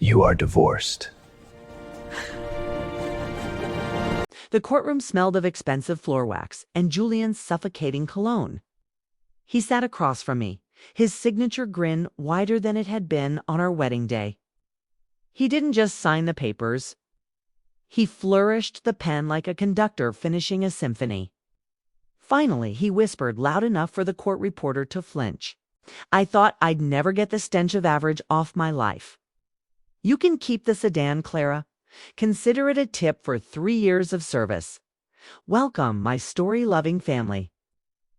You are divorced. The courtroom smelled of expensive floor wax and Julian's suffocating cologne. He sat across from me, his signature grin wider than it had been on our wedding day. He didn't just sign the papers. He flourished the pen like a conductor finishing a symphony. Finally, he whispered loud enough for the court reporter to flinch. I thought I'd never get the stench of average off my life. You can keep the sedan, Clara. Consider it a tip for 3 years of service. Welcome, my story-loving family.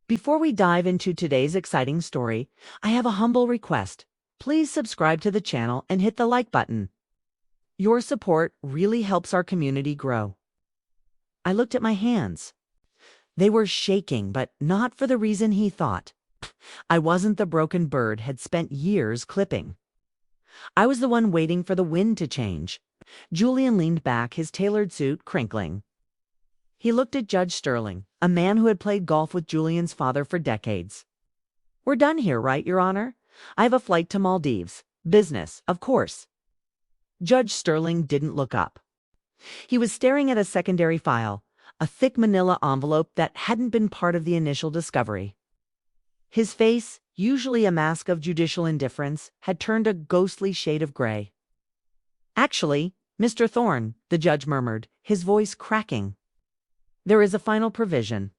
Before we dive into today's exciting story, I have a humble request. Please subscribe to the channel and hit the like button. Your support really helps our community grow. I looked at my hands. They were shaking, but not for the reason he thought. I wasn't the broken bird had spent years clipping. I was the one waiting for the wind to change. Julian leaned back, his tailored suit crinkling. He looked at Judge Sterling, a man who had played golf with Julian's father for decades. We're done here, right, Your Honor? I have a flight to Maldives. Business, of course. Judge Sterling didn't look up. He was staring at a secondary file, a thick manila envelope that hadn't been part of the initial discovery. His face, usually a mask of judicial indifference, had turned a ghostly shade of gray. Actually, Mr. Thorne, the judge murmured, his voice cracking. There is a final provision.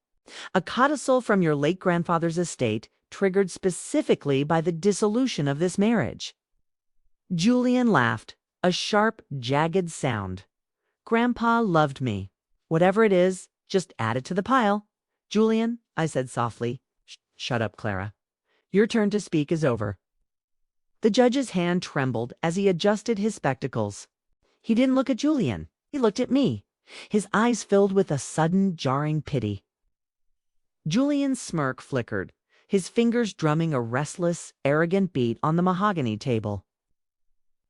A codicil from your late grandfather's estate triggered specifically by the dissolution of this marriage. Julian laughed, a sharp, jagged sound. Grandpa loved me. Whatever it is, just add it to the pile. Julian, I said softly. Shut up, Clara. Your turn to speak is over. The judge's hand trembled as he adjusted his spectacles. He didn't look at Julian. He looked at me, his eyes filled with a sudden, jarring pity. Julian's smirk flickered, his fingers drumming a restless, arrogant beat on the mahogany table.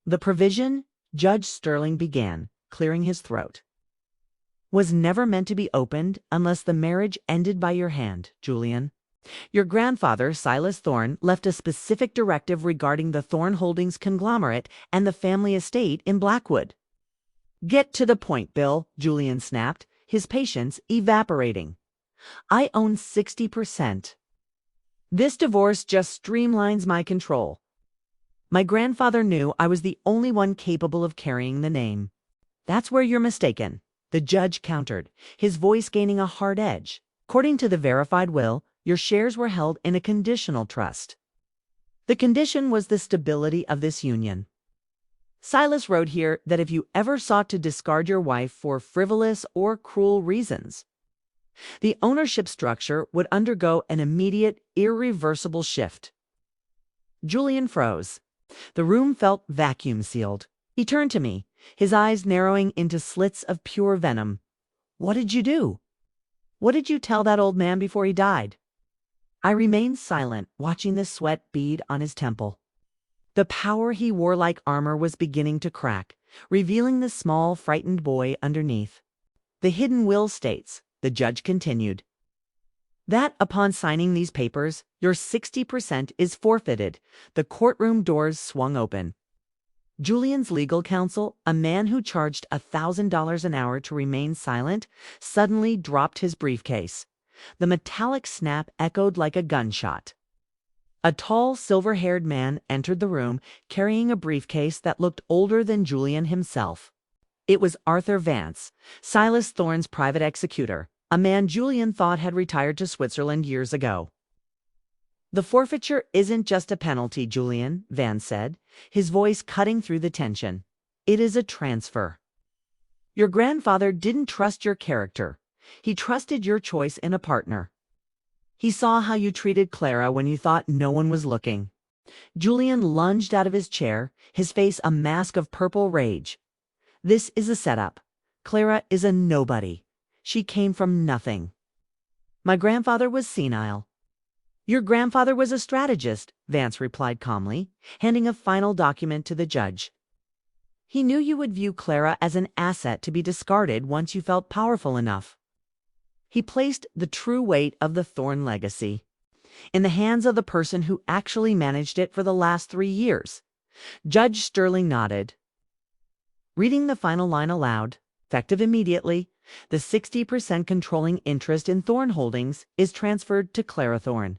The provision, Judge Sterling began, clearing his throat, was never meant to be opened unless the marriage ended by your hand, Julian. Your grandfather, Silas Thorne, left a specific directive regarding the Thorne Holdings conglomerate and the family estate in Blackwood. Get to the point, Bill, Julian snapped, his patience evaporating. I own 60%. This divorce just streamlines my control. My grandfather knew I was the only one capable of carrying the name. That's where you're mistaken, the judge countered, his voice gaining a hard edge. According to the verified will, your shares were held in a conditional trust. The condition was the stability of this union. Silas wrote here that if you ever sought to discard your wife for frivolous or cruel reasons, the ownership structure would undergo an immediate, irreversible shift. Julian froze. The room felt vacuum-sealed. He turned to me, his eyes narrowing into slits of pure venom. What did you do? What did you tell that old man before he died? I remained silent, watching the sweat bead on his temple. The power he wore like armor was beginning to crack, revealing the small, frightened boy underneath. The hidden will states, the judge continued, that upon signing these papers, your 60% is forfeited. The courtroom doors swung open. Julian's legal counsel, a man who charged $1,000 an hour to remain silent, suddenly dropped his briefcase. The metallic snap echoed like a gunshot. A tall, silver-haired man entered the room, carrying a briefcase that looked older than Julian himself. It was Arthur Vance, Silas Thorne's private executor, a man Julian thought had retired to Switzerland years ago. The forfeiture isn't just a penalty, Julian, Vance said, his voice cutting through the tension. It is a transfer. Your grandfather didn't trust your character. He trusted your choice in a partner. He saw how you treated Clara when you thought no one was looking. Julian lunged out of his chair, his face a mask of purple rage. This is a setup. Clara is a nobody. She came from nothing. My grandfather was senile. Your grandfather was a strategist, Vance replied calmly, handing a final document to the judge. He knew you would view Clara as an asset to be discarded once you felt powerful enough. He placed the true weight of the Thorne legacy in the hands of the person who actually managed it for the last 3 years. Judge Sterling nodded. Reading the final line aloud, effective immediately, the 60% controlling interest in Thorne Holdings is transferred to Clara Thorne.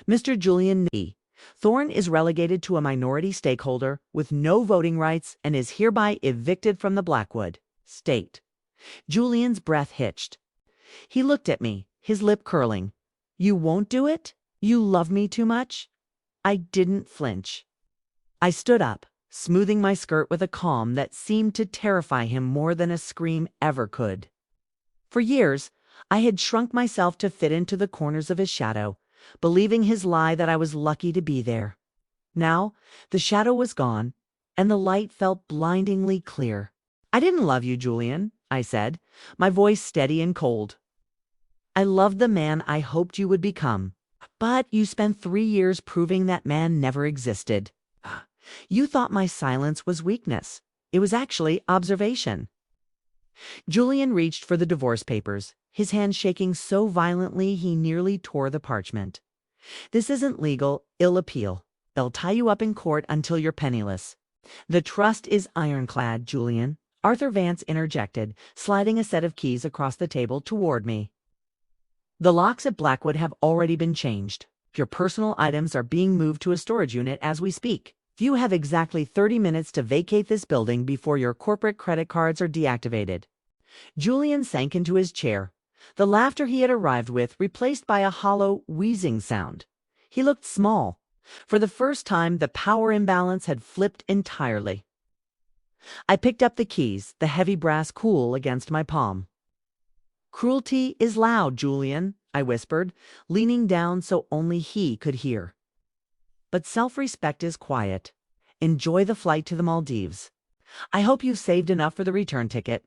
Mr. Julian E. Thorne is relegated to a minority stakeholder with no voting rights and is hereby evicted from the Blackwood State. Julian's breath hitched. He looked at me, his lip curling. You won't do it? You love me too much? I didn't flinch. I stood up, smoothing my skirt with a calm that seemed to terrify him more than a scream ever could. For years, I had shrunk myself to fit into the corners of his shadow, believing his lie that I was lucky to be there. Now, the shadow was gone, and the light felt blindingly clear. I didn't love you, Julian, I said, my voice steady and cold. I loved the man I hoped you would become, but you spent 3 years proving that man never existed. You thought my silence was weakness. It was actually observation. Julian reached for the divorce papers, his hand shaking so violently he nearly tore the parchment. This isn't legal, it'll appeal. They'll tie you up in court until you're penniless. The trust is ironclad, Julian, Arthur Vance interjected, sliding a set of keys across the table toward me. The locks at Blackwood have already been changed. Your personal items are being moved to a storage unit as we speak. You have exactly 30 minutes to vacate this building before your corporate credit cards are deactivated. Julian sank into his chair, the laughter he had arrived with replaced by a hollow, wheezing sound. He looked small. For the first time, the power imbalance had flipped entirely. I picked up the keys, the heavy brass cool against my palm. Cruelty is loud, Julian, I whispered, leaning down so only he could hear. But self-respect is quiet. Enjoy the flight to the Maldives. I hope you've saved enough for the return ticket.